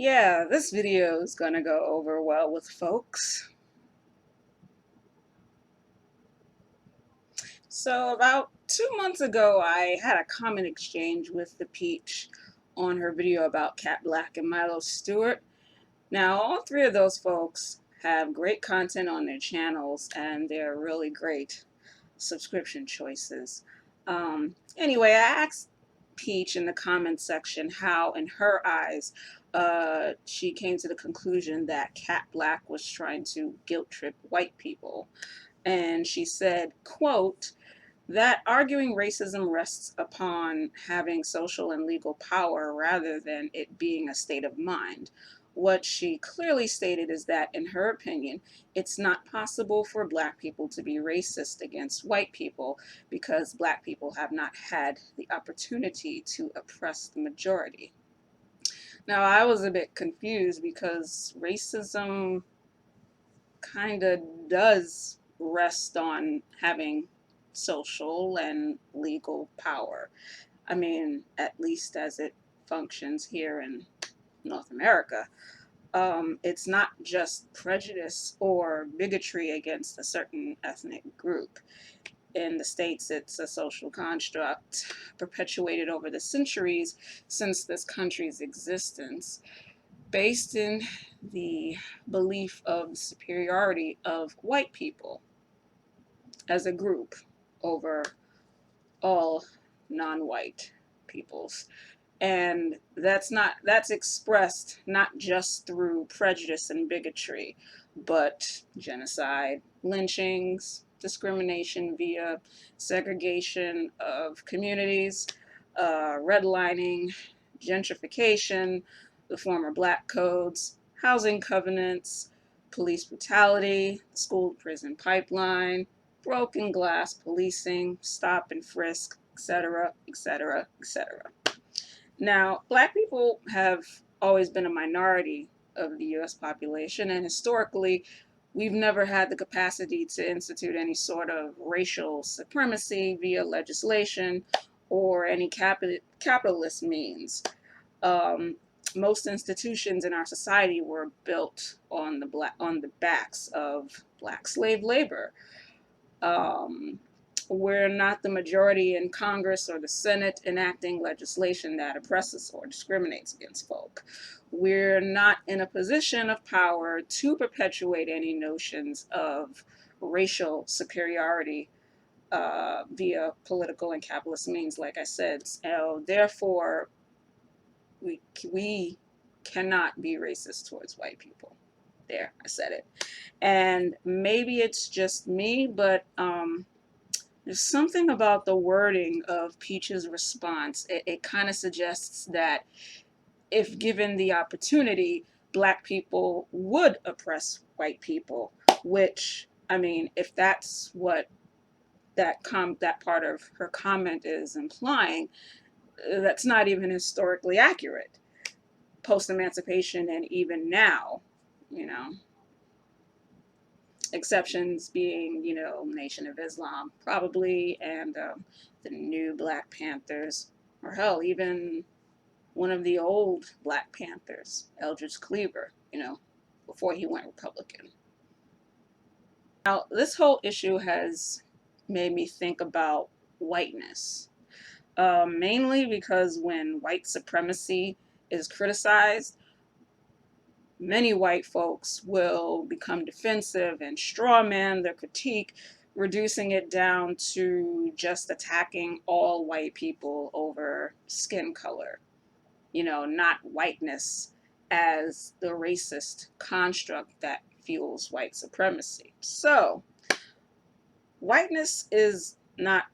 Yeah, this video is gonna go over well with folks. So about 2 months ago, I had a comment exchange with the Peach on her video about Cat Black and Milo Stewart. Now, all three of those folks have great content on their channels, and they're really great subscription choices. Anyway, I asked Peach in the comment section how, in her eyes, she came to the conclusion that Cat Black was trying to guilt trip white people. And she said, quote, that arguing racism rests upon having social and legal power rather than it being a state of mind. What she clearly stated is that, in her opinion, it's not possible for black people to be racist against white people because black people have not had the opportunity to oppress the majority. Now, I was a bit confused because racism kind of does rest on having social and legal power. I mean, at least as it functions here in North America. It's not just prejudice or bigotry against a certain ethnic group. In the States, it's a social construct perpetuated over the centuries since this country's existence, based in the belief of the superiority of white people as a group over all non-white peoples. And that's expressed not just through prejudice and bigotry, but genocide, lynchings, discrimination via segregation of communities, redlining, gentrification, the former black codes, housing covenants, police brutality, the school prison pipeline, broken glass policing, stop and frisk, etc., etc., etc. Now, black people have always been a minority of the US population, and historically, we've never had the capacity to institute any sort of racial supremacy via legislation or any capitalist means. Um, most institutions in our society were built on the backs of black slave labor. Um, we're not the majority in Congress or the Senate enacting legislation that oppresses or discriminates against folk. We're not in a position of power to perpetuate any notions of racial superiority via political and capitalist means, like I said. So, therefore, we cannot be racist towards white people. There, I said it. And maybe it's just me, but there's something about the wording of Peach's response. It kind of suggests that if given the opportunity, black people would oppress white people, which, I mean, if that's what that part of her comment is implying, that's not even historically accurate. Post-emancipation and even now, you know, exceptions being, Nation of Islam, probably, and the new Black Panthers, or hell, even one of the old Black Panthers, Eldridge Cleaver, before he went Republican. Now, this whole issue has made me think about whiteness, mainly because when white supremacy is criticized, many white folks will become defensive and strawman their critique, reducing it down to just attacking all white people over skin color, not whiteness as the racist construct that fuels white supremacy. So, whiteness is not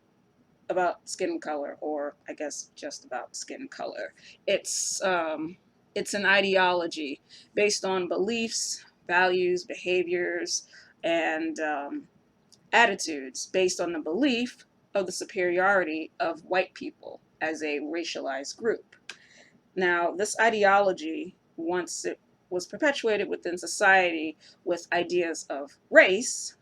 about skin color, or I guess just about skin color. It's an ideology based on beliefs, values, behaviors, and attitudes based on the belief of the superiority of white people as a racialized group. Now, this ideology, once it was perpetuated within society with ideas of race,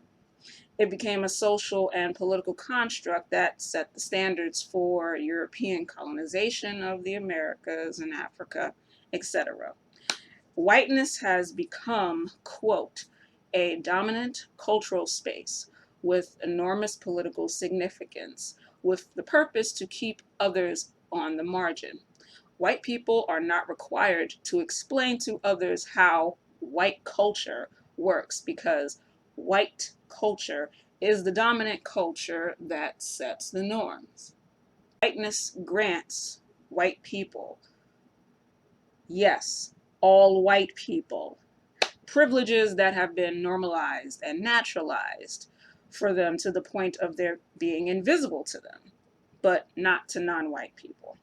it became a social and political construct that set the standards for European colonization of the Americas and Africa, etc. Whiteness has become, quote, a dominant cultural space with enormous political significance, with the purpose to keep others on the margin. White people are not required to explain to others how white culture works because white culture is the dominant culture that sets the norms. Whiteness grants white people, yes, all white people, privileges that have been normalized and naturalized for them to the point of their being invisible to them, but not to non-white people.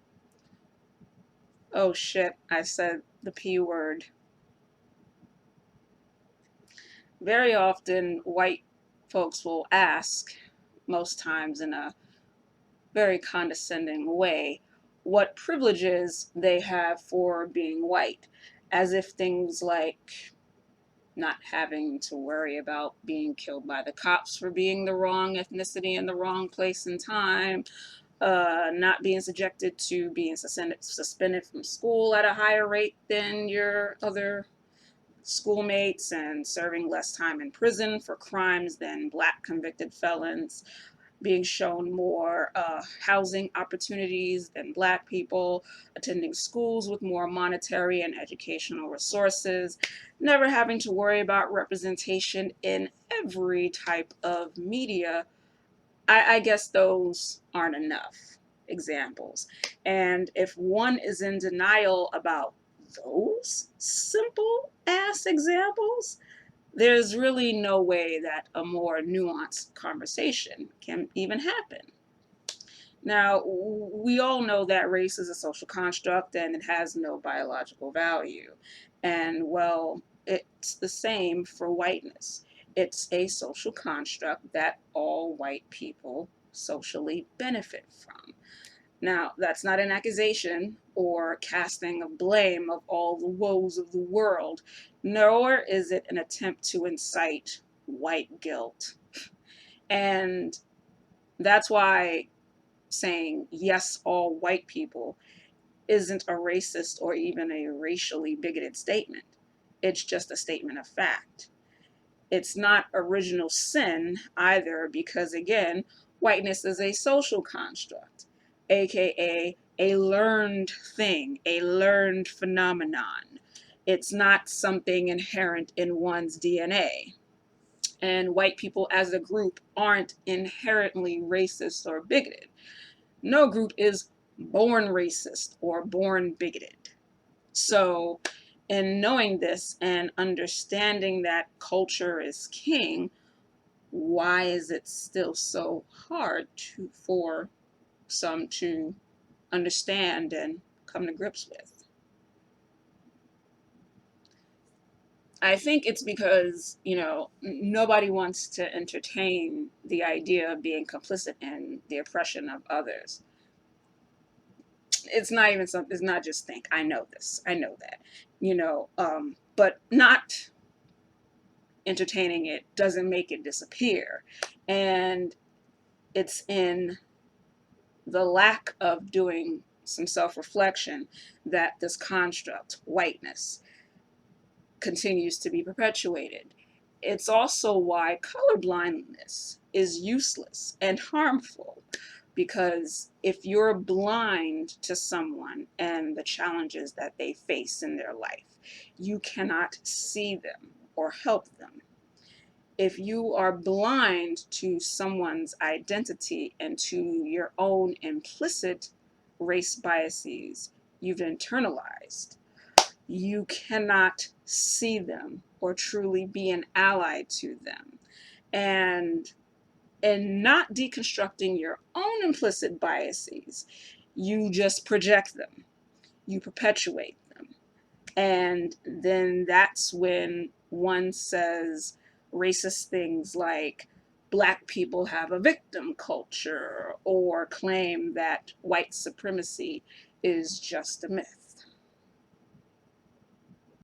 Oh shit, I said the P word. Very often, white folks will ask, most times in a very condescending way, what privileges they have for being white, as if things like not having to worry about being killed by the cops for being the wrong ethnicity in the wrong place and time, not being subjected to being suspended from school at a higher rate than your other schoolmates, and serving less time in prison for crimes than black convicted felons, being shown more housing opportunities than black people, attending schools with more monetary and educational resources, never having to worry about representation in every type of media. I guess those aren't enough examples. And if one is in denial about those simple ass examples, there's really no way that a more nuanced conversation can even happen. Now, we all know that race is a social construct and it has no biological value. And well, it's the same for whiteness. It's a social construct that all white people socially benefit from. Now, that's not an accusation or casting of blame of all the woes of the world, nor is it an attempt to incite white guilt. And that's why saying, yes, all white people isn't a racist or even a racially bigoted statement. It's just a statement of fact. It's not original sin either because, again, whiteness is a social construct, aka a learned thing, a learned phenomenon. It's not something inherent in one's DNA. And white people as a group aren't inherently racist or bigoted. No group is born racist or born bigoted. So, in knowing this and understanding that culture is king, why is it still so hard for some to understand and come to grips with? I think it's because, nobody wants to entertain the idea of being complicit in the oppression of others. It's not even something, it's not just think, I know this, I know that, but not entertaining it doesn't make it disappear. And it's in the lack of doing some self-reflection that this construct, whiteness, continues to be perpetuated. It's also why colorblindness is useless and harmful, because if you're blind to someone and the challenges that they face in their life, you cannot see them or help them. If you are blind to someone's identity and to your own implicit race biases you've internalized, you cannot see them or truly be an ally to them. And in not deconstructing your own implicit biases, you just project them, you perpetuate them. And then that's when one says racist things like black people have a victim culture, or claim that white supremacy is just a myth.